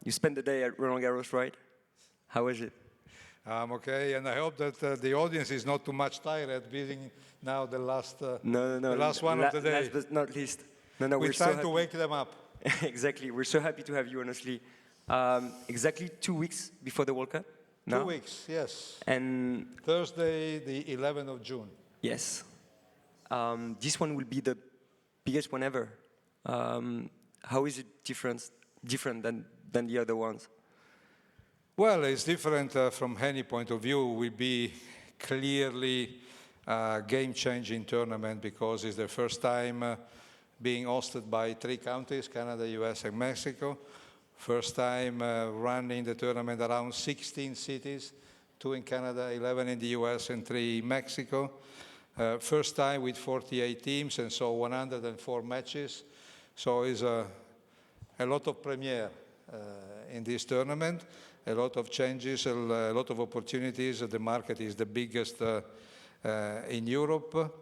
You spent the day at Roland Garros, right? How was it? Okay, and I hope that the audience is not too much tired being now the last, the last one of the day. Last but not least. No, we're trying to wake them up. Exactly. We're so happy to have you, honestly. Exactly 2 weeks before the World Cup. No? 2 weeks, yes. And Thursday, the 11th of June. Yes. This one will be the biggest one ever. How is it different than the other ones? Well, it's different from any point of view. It will be clearly a game-changing tournament because it's the first time being hosted by 3 countries, Canada, US, and Mexico. First time running the tournament around 16 cities, 2 in Canada, 11 in the US, and 3 in Mexico. First time with 48 teams, and so 104 matches. So it's a lot of premiere in this tournament, a lot of changes, a lot of opportunities. The market is the biggest in Europe.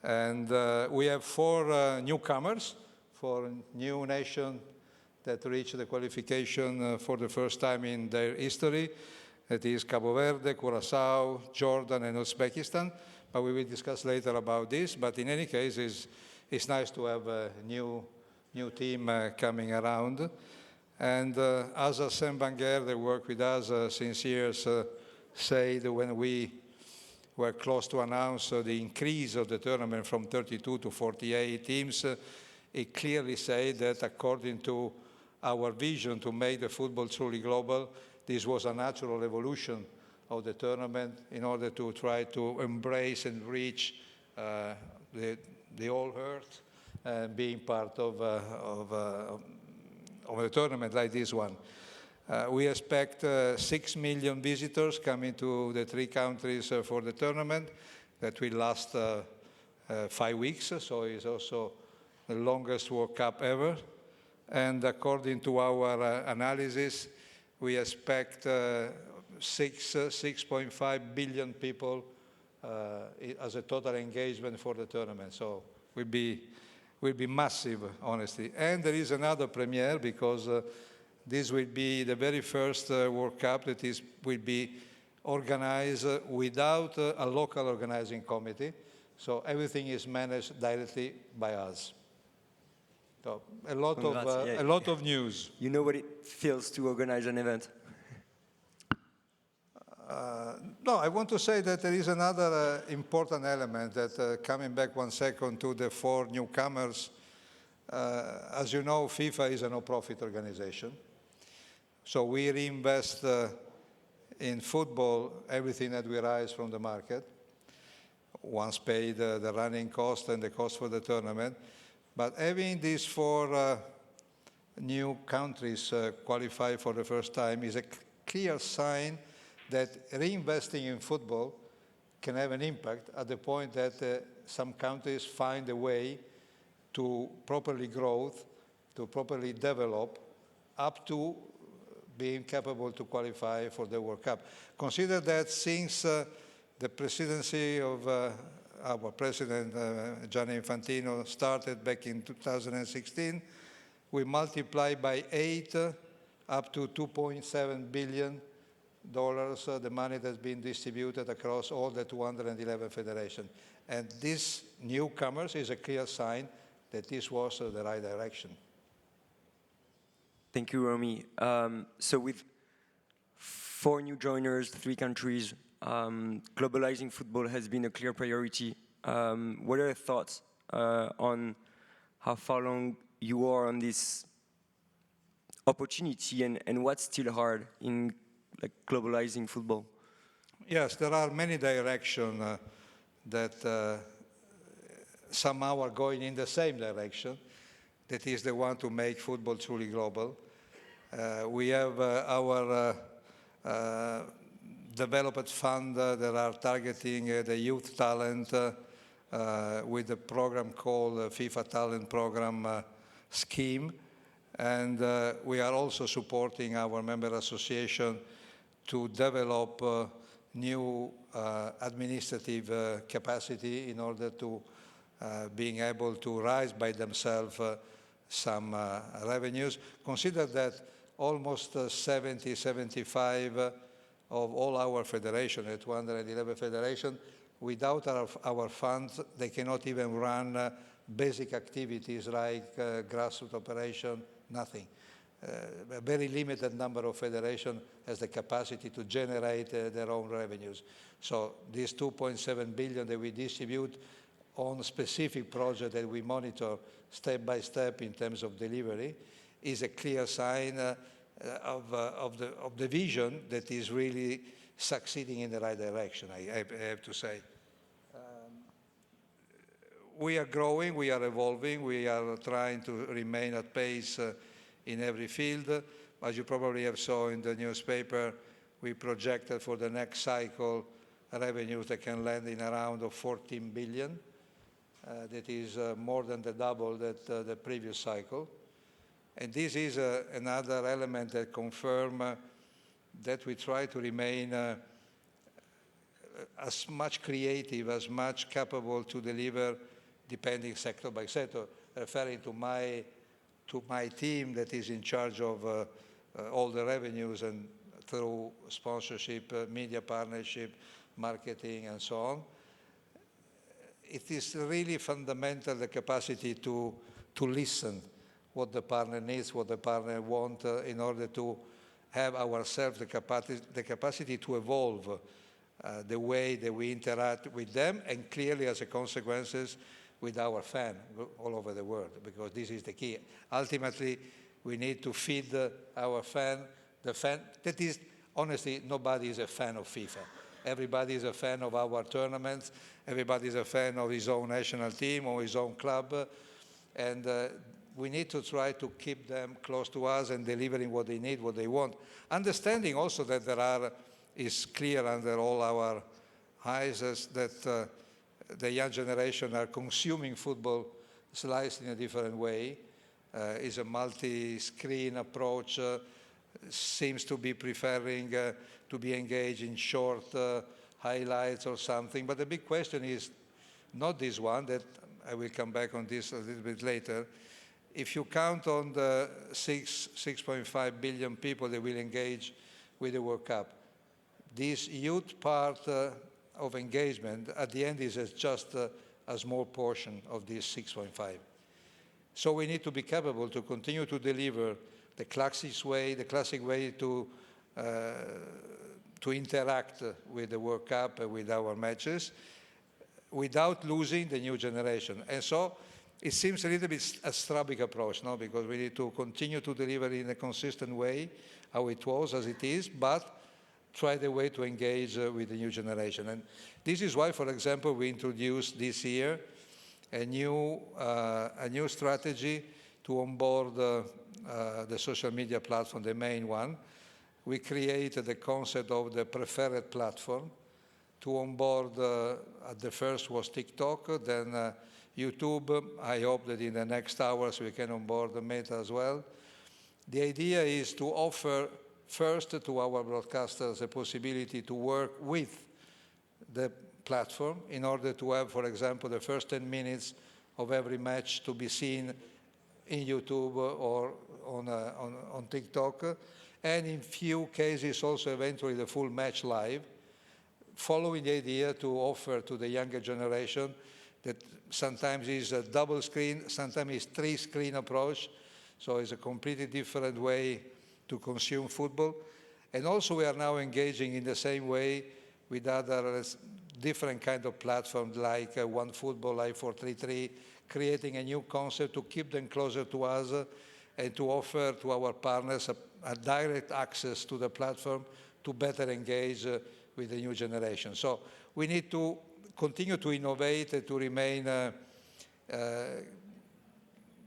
And we have 4 newcomers, 4 new nations that reach the qualification for the first time in their history. That is Cabo Verde, Curacao, Jordan, and Uzbekistan. But we will discuss later about this. But in any case, it's nice to have a new team coming around. And as Arsène Wenger, they work with us since years, said when we were close to announce the increase of the tournament from 32 to 48 teams, he clearly said that according to our vision to make the football truly global, this was a natural evolution of the tournament in order to try to embrace and reach the whole earth and being part of a tournament like this one. We expect 6 million visitors coming to the 3 countries for the tournament that will last 5 weeks, so it's also the longest World Cup ever. And according to our analysis, we expect 6.5 billion people as a total engagement for the tournament. So will be massive, honestly. And there is another premiere because this will be the very first World Cup that will be organized without a local organizing committee. So everything is managed directly by us. So a lot of news. You know what it feels to organize an event? No, I want to say that there is another important element that, coming back 1 second to the 4 newcomers, as you know, FIFA is a no-profit organization. So we reinvest in football everything that we raise from the market, once paid the running cost and the cost for the tournament. But having these 4 new countries qualify for the first time is a clear sign that reinvesting in football can have an impact at the point that some countries find a way to properly grow, to properly develop, up to being capable to qualify for the World Cup. Consider that since the presidency of our president, Gianni Infantino, started back in 2016, we multiplied by 8 up to $2.7 billion the money that's been distributed across all the 211 federations. And this newcomers is a clear sign that this was the right direction. Thank you, Romy. So with 4 new joiners, 3 countries, globalizing football has been a clear priority. What are your thoughts on how far along you are on this opportunity and what's still hard in globalizing football? Yes, there are many directions that somehow are going in the same direction. That is the one to make football truly global. We have our development fund that are targeting the youth talent with a program called FIFA Talent Program Scheme. And we are also supporting our member association to develop new administrative capacity in order to being able to raise by themselves some revenues. Consider that almost 70, 75 of all our federation, 211 federation. Without our funds, they cannot even run basic activities like grassroots operation, nothing. A very limited number of federations has the capacity to generate their own revenues. So these 2.7 billion that we distribute on specific projects that we monitor step by step in terms of delivery is a clear sign of the vision that is really succeeding in the right direction, I have to say. We are growing, we are evolving, we are trying to remain at pace in every field. As you probably have saw in the newspaper, we projected for the next cycle revenues that can land in around 14 billion. That is more than the double that the previous cycle. And this is another element that confirms that we try to remain as much creative, as much capable to deliver, depending sector by sector, referring to my team that is in charge of all the revenues and through sponsorship, media partnership, marketing, and so on. It is really fundamental, the capacity to listen what the partner needs, what the partner wants, in order to have ourselves the capacity to evolve the way that we interact with them, and clearly as a consequences with our fan all over the world, because this is the key. Ultimately, we need to feed our fan, the fan that is, honestly, nobody is a fan of FIFA. Everybody is a fan of our tournaments. Everybody is a fan of his own national team or his own club. And we need to try to keep them close to us and delivering what they need, what they want. Understanding also that is clear under all our eyes that the young generation are consuming football sliced in a different way. Is a multi-screen approach, seems to be preferring to be engaged in short highlights or something. But the big question is not this one, that I will come back on this a little bit later. If you count on the 6.5 billion people that will engage with the World Cup, this youth part of engagement at the end is just a small portion of this 6.5. So we need to be capable to continue to deliver the classic way to interact with the World Cup, with our matches, without losing the new generation. And so it seems a little bit a strategic approach, no? Because we need to continue to deliver in a consistent way, how it was, as it is, but try the way to engage with the new generation. And this is why, for example, we introduced this year a new strategy to onboard the social media platform, the main one. We created the concept of the preferred platform. To onboard, at the first was TikTok, then YouTube. I hope that in the next hours we can onboard the Meta as well. The idea is to offer first to our broadcasters the possibility to work with the platform in order to have, for example, the first 10 minutes of every match to be seen in YouTube or on TikTok, and in few cases also eventually the full match live, following the idea to offer to the younger generation that sometimes is a double screen, sometimes it's 3-screen approach, so it's a completely different way to consume football. And also we are now engaging in the same way with other different kind of platforms like OneFootball, like 433, creating a new concept to keep them closer to us and to offer to our partners a direct access to the platform to better engage with the new generation. So we need to continue to innovate and to remain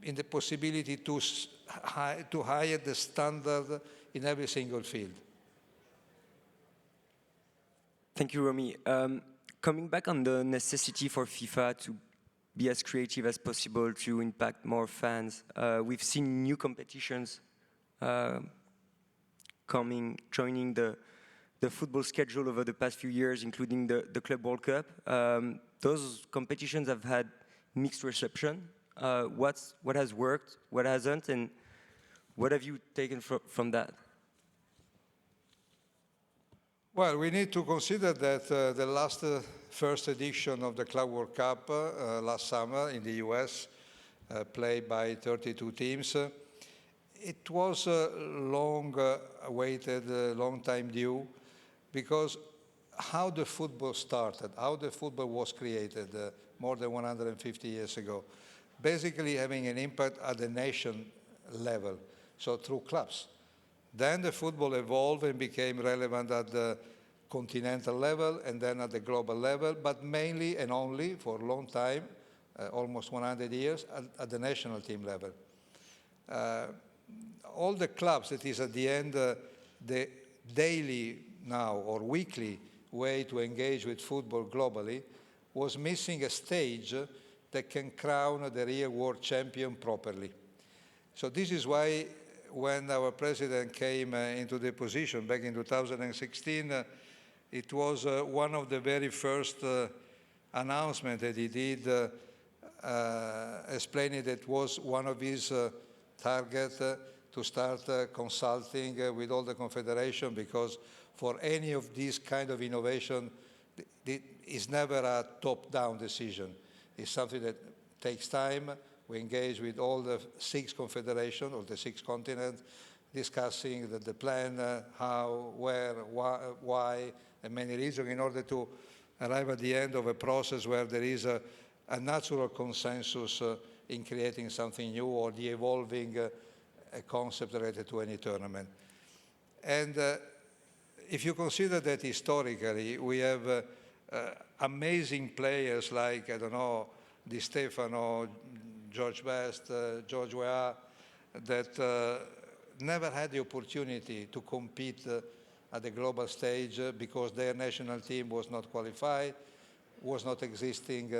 in the possibility to higher the standard in every single field. Thank you, Romy. Coming back on the necessity for FIFA to be as creative as possible to impact more fans, we've seen new competitions joining the football schedule over the past few years, including the Club World Cup. Those competitions have had mixed reception. What has worked, what hasn't, and What have you taken from that? Well, we need to consider that the last first edition of the Club World Cup last summer in the US, played by 32 teams, it was long awaited, long time due, because how the football started, how the football was created more than 150 years ago, basically having an impact at the nation level, so through clubs. Then the football evolved and became relevant at the continental level and then at the global level, but mainly and only for a long time, almost 100 years, at the national team level. All the clubs, that is at the end, the daily now or weekly way to engage with football globally was missing a stage that can crown the real world champion properly. So this is why when our president came into the position back in 2016, it was one of the very first announcements that he did, explaining that was one of his targets to start consulting with all the confederation, because for any of these kind of innovation, it's never a top-down decision. It's something that takes time. We engage with all the 6 confederations or the 6 continents, discussing the plan, how, where, why, and many reasons in order to arrive at the end of a process where there is a natural consensus in creating something new or the evolving a concept related to any tournament. And if you consider that historically we have amazing players like, I don't know, Di Stefano, George Best, George Weah, that never had the opportunity to compete at the global stage because their national team was not qualified, was not existing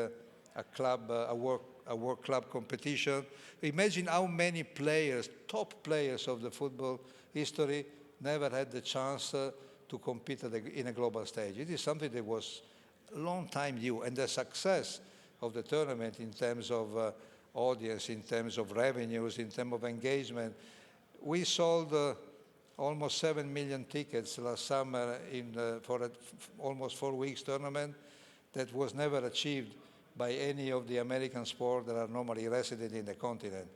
a club, a world club competition. Imagine how many players, top players of the football history, never had the chance to compete in a global stage. It is something that was a long time due, and the success of the tournament in terms of audience, in terms of revenues, in terms of engagement. We sold almost 7 million tickets last summer for almost 4 weeks tournament that was never achieved by any of the American sports that are normally resident in the continent.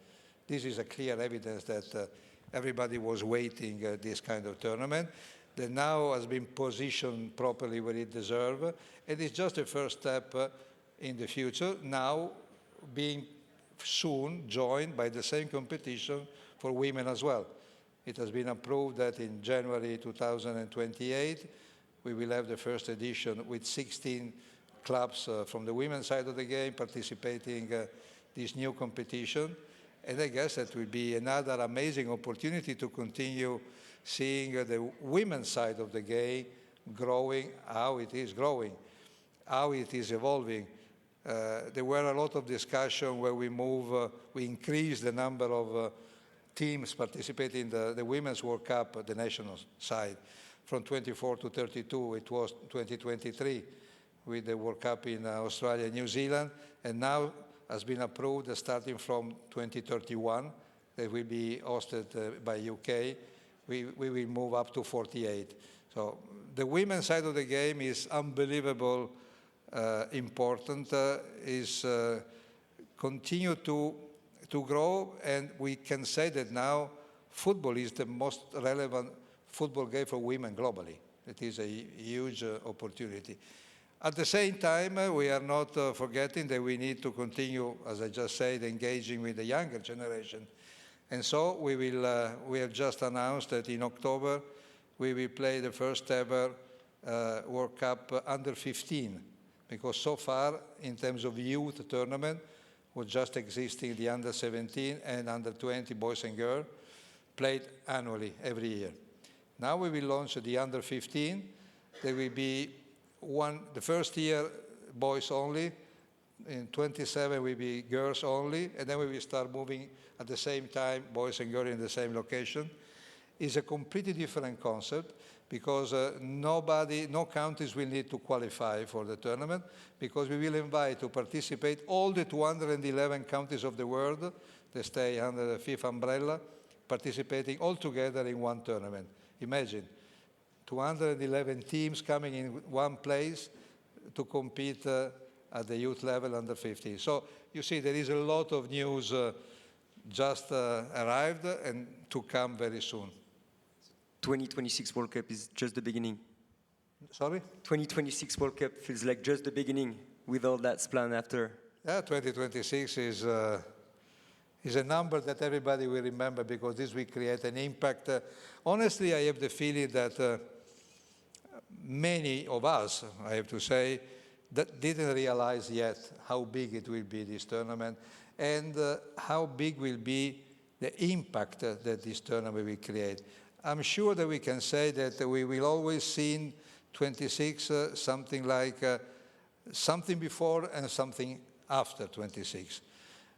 This is a clear evidence that everybody was waiting this kind of tournament that now has been positioned properly where it deserves. And it's just a first step in the future, now being soon joined by the same competition for women as well. It has been approved that in January 2028, we will have the first edition with 16 clubs from the women's side of the game participating this new competition. And I guess that will be another amazing opportunity to continue seeing the women's side of the game growing, how it is growing, how it is evolving. There were a lot of discussion where we increase the number of teams participating in the Women's World Cup at the national side. From 24 to 32, it was 2023 with the World Cup in Australia and New Zealand, and now has been approved starting from 2031, that will be hosted by UK. We will move up to 48. So the women's side of the game is unbelievable important, is continue to grow, and we can say that now football is the most relevant football game for women globally. It is a huge opportunity. At the same time, we are not forgetting that we need to continue, as I just said, engaging with the younger generation. And so we have just announced that in October we will play the first ever World Cup under 15, because so far, in terms of youth tournament, was just existing the under 17 and under 20 boys and girls, played annually every year. Now we will launch the under 15. There will be the first year boys only, in 27 will be girls only, and then we will start moving at the same time, boys and girls in the same location. It's a completely different concept because no countries will need to qualify for the tournament, because we will invite to participate all the 211 countries of the world that stay under the FIFA umbrella participating all together in one tournament. Imagine, 211 teams coming in one place to compete at the youth level under 15. So you see there is a lot of news just arrived and to come very soon. 2026 World Cup is just the beginning. Sorry? 2026 World Cup feels like just the beginning with all that's planned after. Yeah, 2026 is a number that everybody will remember because this will create an impact. Honestly, I have the feeling that many of us, I have to say, that didn't realize yet how big it will be, this tournament, and how big will be the impact that this tournament will create. I'm sure that we can say that we will always see in 26 something like something before and something after 26.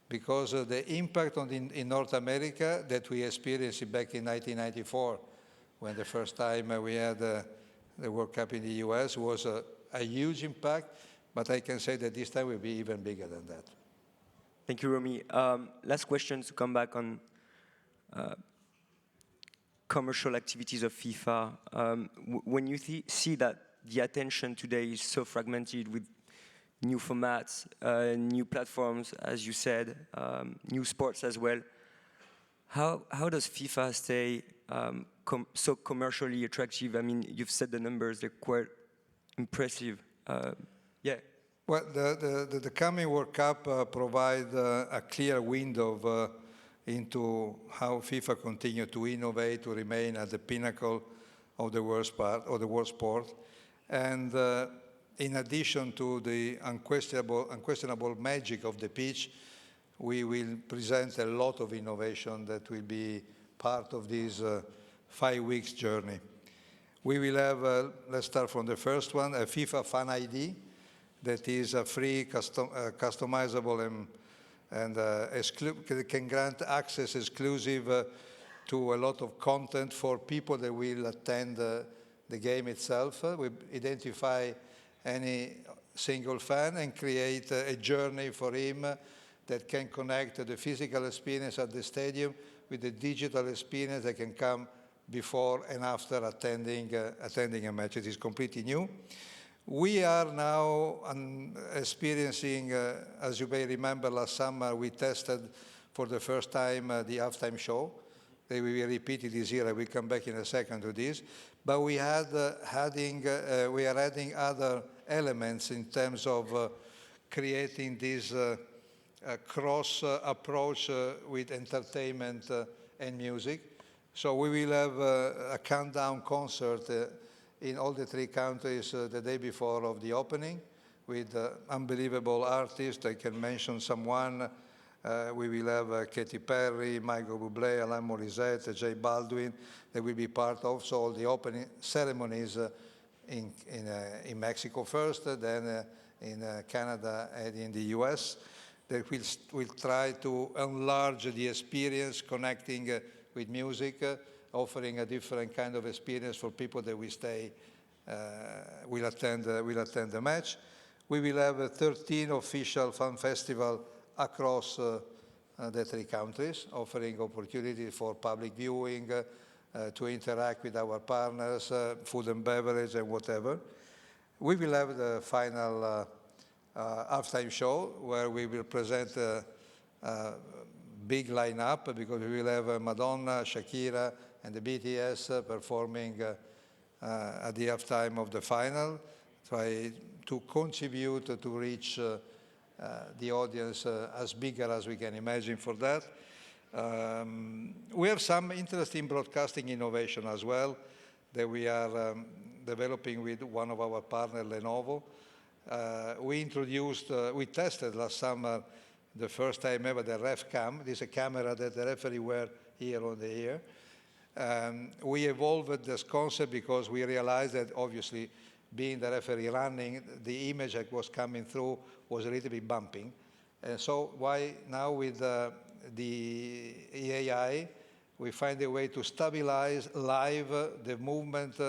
Because the impact in North America that we experienced back in 1994, when the first time we had the World Cup in the US, was a huge impact, but I can say that this time will be even bigger than that. Thank you, Romy. Last question to come back on commercial activities of FIFA. When you see that the attention today is so fragmented with new formats, new platforms, as you said, new sports as well, how does FIFA stay so commercially attractive? I mean, you've said the numbers, they're quite impressive. Yeah. Well, the coming World Cup provides a clear window into how FIFA continue to innovate, to remain at the pinnacle of the world sport. And in addition to the unquestionable magic of the pitch, we will present a lot of innovation that will be part of this 5 weeks journey. We will have, let's start from the first one, a FIFA Fan ID that is a free, customizable and can grant access exclusive to a lot of content for people that will attend the game itself. We identify any single fan and create a journey for him that can connect the physical experience at the stadium with the digital experience that can come before and after attending a match. It is completely new. We are now experiencing, as you may remember, last summer we tested for the first time the halftime show. They will be repeated this year. I will come back in a second to this. But we are adding other elements in terms of creating this cross approach with entertainment and music. So we will have a countdown concert in all the 3 countries the day before of the opening with unbelievable artists. I can mention someone. We will have Katy Perry, Michael Bublé, Alain Morissette, J Balvin. They will be part of all the opening ceremonies in Mexico first, then in Canada and in the US. That will try to enlarge the experience, connecting with music, offering a different kind of experience for people that will attend the match. We will have 13 official fan festivals across the 3 countries, offering opportunity for public viewing, to interact with our partners, food and beverage and whatever. We will have the final halftime show where we will present a big lineup because we will have Madonna, Shakira, and the BTS performing at the halftime of the final, try to contribute to reach the audience as bigger as we can imagine for that. We have some interesting broadcasting innovation as well that we are developing with one of our partners, Lenovo. We tested last summer the first time ever the ref cam. This is a camera that the referee wears here on the ear. We evolved this concept because we realized that obviously being the referee running, the image that was coming through was a little bit bumping. And so why now with the AI, we find a way to stabilize live the movement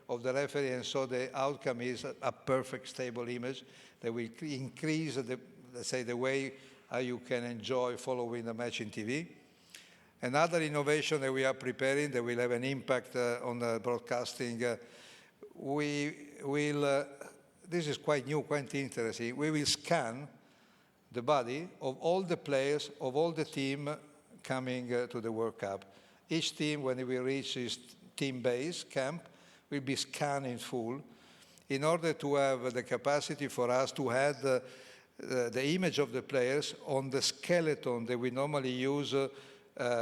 of the referee, and so the outcome is a perfect stable image that will increase let's say the way how you can enjoy following the match in TV. Another innovation that we are preparing that will have an impact on the broadcasting, we will, this is quite new, quite interesting, we will scan the body of all the players, of all the team coming to the World Cup. Each team, when we reach its team base camp, will be scanned in full in order to have the capacity for us to add the image of the players on the skeleton that we normally use,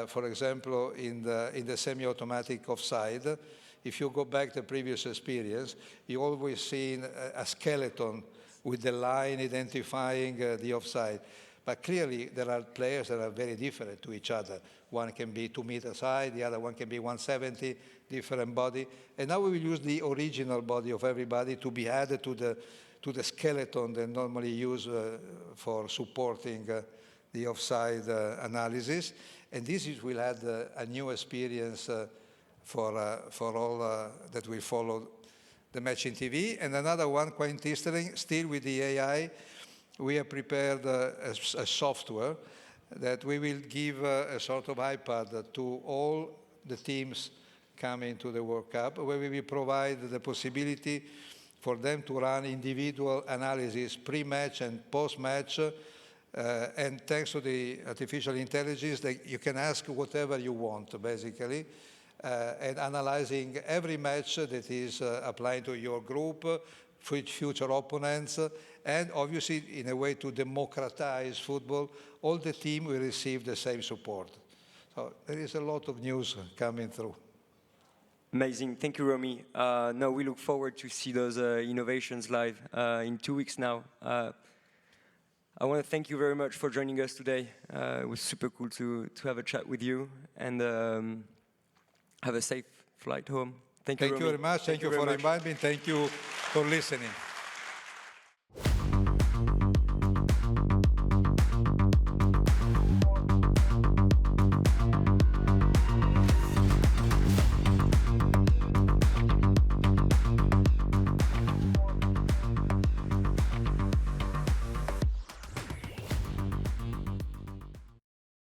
for example, in the semi-automatic offside. If you go back to the previous experience, you always see a skeleton with the line identifying the offside. But clearly, there are players that are very different to each other. One can be 2 meters high, the other one can be 170, different body. And now we will use the original body of everybody to be added to the skeleton they normally use for supporting the offside analysis. And this will add a new experience for all that will follow the match in TV. And another one, quite interesting, still with the AI, we have prepared a software that we will give a sort of iPad to all the teams coming to the World Cup, where we will provide the possibility for them to run individual analysis pre-match and post-match. And thanks to the artificial intelligence, that you can ask whatever you want, basically, and analyzing every match that is applying to your group, future opponents, and obviously, in a way to democratize football, all the team will receive the same support. So there is a lot of news coming through. Amazing. Thank you, Romy. No, we look forward to see those innovations live in 2 weeks now. I want to thank you very much for joining us today. It was super cool to have a chat with you, and have a safe flight home. Thank you, Thank you very much. Thank you for inviting me. Thank you for listening.